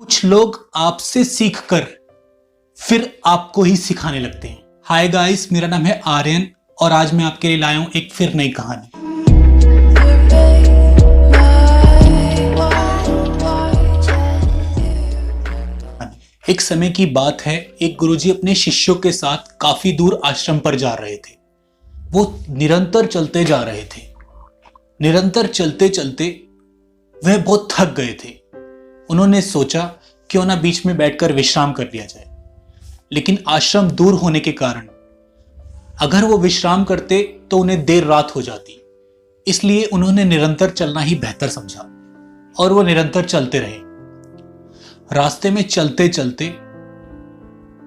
कुछ लोग आपसे सीखकर फिर आपको ही सिखाने लगते हैं। हाय गाइस, मेरा नाम है आर्यन और आज मैं आपके लिए लाया हूं एक फिर नई कहानी। एक समय की बात है, एक गुरुजी अपने शिष्यों के साथ काफी दूर आश्रम पर जा रहे थे। वो निरंतर चलते जा रहे थे। निरंतर चलते चलते वह बहुत थक गए थे। उन्होंने सोचा क्यों ना बीच में बैठकर विश्राम कर लिया जाए, लेकिन आश्रम दूर होने के कारण अगर वो विश्राम करते तो उन्हें देर रात हो जाती। इसलिए उन्होंने निरंतर चलना ही बेहतर समझा और वो निरंतर चलते रहे। रास्ते में चलते चलते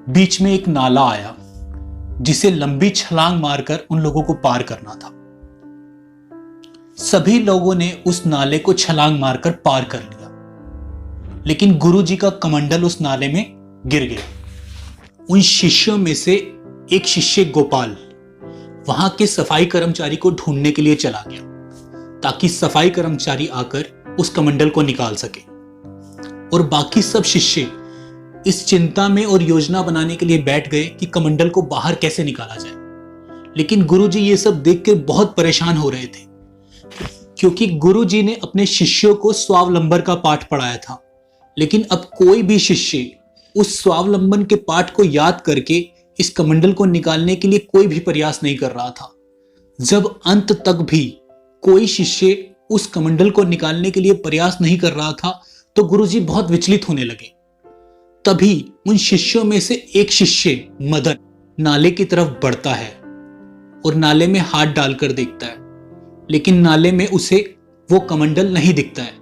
बीच में एक नाला आया जिसे लंबी छलांग मारकर उन लोगों को पार करना था। सभी लोगों ने उस नाले को छलांग मारकर पार कर लिया, लेकिन गुरुजी का कमंडल उस नाले में गिर गया। उन शिष्यों में से एक शिष्य गोपाल वहां के सफाई कर्मचारी को ढूंढने के लिए चला गया ताकि सफाई कर्मचारी आकर उस कमंडल को निकाल सके। और बाकी सब शिष्य इस चिंता में और योजना बनाने के लिए बैठ गए कि कमंडल को बाहर कैसे निकाला जाए। लेकिन गुरुजी ये सब देखकर बहुत परेशान हो रहे थे, क्योंकि गुरुजी ने अपने शिष्यों को स्वावलंबन का पाठ पढ़ाया था। लेकिन अब कोई भी शिष्य उस स्वावलंबन के पाठ को याद करके इस कमंडल को निकालने के लिए कोई भी प्रयास नहीं कर रहा था। जब अंत तक भी कोई शिष्य उस कमंडल को निकालने के लिए प्रयास नहीं कर रहा था तो गुरुजी बहुत विचलित होने लगे। तभी उन शिष्यों में से एक शिष्य मदन नाले की तरफ बढ़ता है और नाले में हाथ डालकर देखता है, लेकिन नाले में उसे वो कमंडल नहीं दिखता है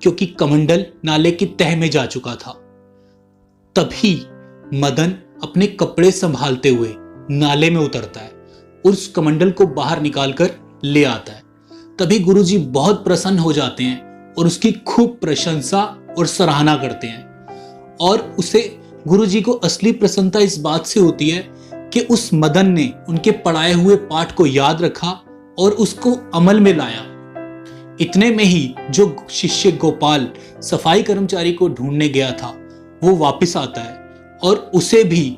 क्योंकि कमंडल नाले की तह में जा चुका था। तभी मदन अपने कपड़े संभालते हुए नाले में उतरता है और उस कमंडल को बाहर निकालकर ले आता है। तभी गुरुजी बहुत प्रसन्न हो जाते हैं और उसकी खूब प्रशंसा और सराहना करते हैं। और उसे गुरुजी को असली प्रसन्नता इस बात से होती है कि उस मदन ने उनके पढ़ाए हुए पाठ को याद रखा और उसको अमल में लाया। इतने में ही जो शिष्य गोपाल सफाई कर्मचारी को ढूंढने गया था वो वापस आता है और उसे भी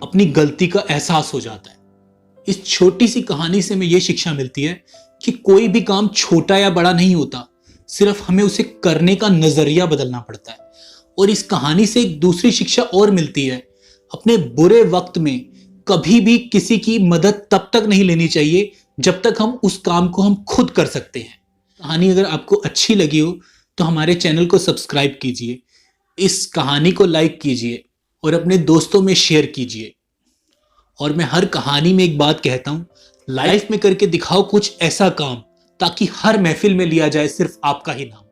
अपनी गलती का एहसास हो जाता है। इस छोटी सी कहानी से हमें यह शिक्षा मिलती है कि कोई भी काम छोटा या बड़ा नहीं होता, सिर्फ हमें उसे करने का नजरिया बदलना पड़ता है। और इस कहानी से एक दूसरी शिक्षा और मिलती है, अपने बुरे वक्त में कभी भी किसी की मदद तब तक नहीं लेनी चाहिए जब तक हम उस काम को हम खुद कर सकते हैं। कहानी अगर आपको अच्छी लगी हो तो हमारे चैनल को सब्सक्राइब कीजिए, इस कहानी को लाइक कीजिए और अपने दोस्तों में शेयर कीजिए। और मैं हर कहानी में एक बात कहता हूं, लाइफ में करके दिखाओ कुछ ऐसा काम ताकि हर महफिल में लिया जाए सिर्फ आपका ही नाम।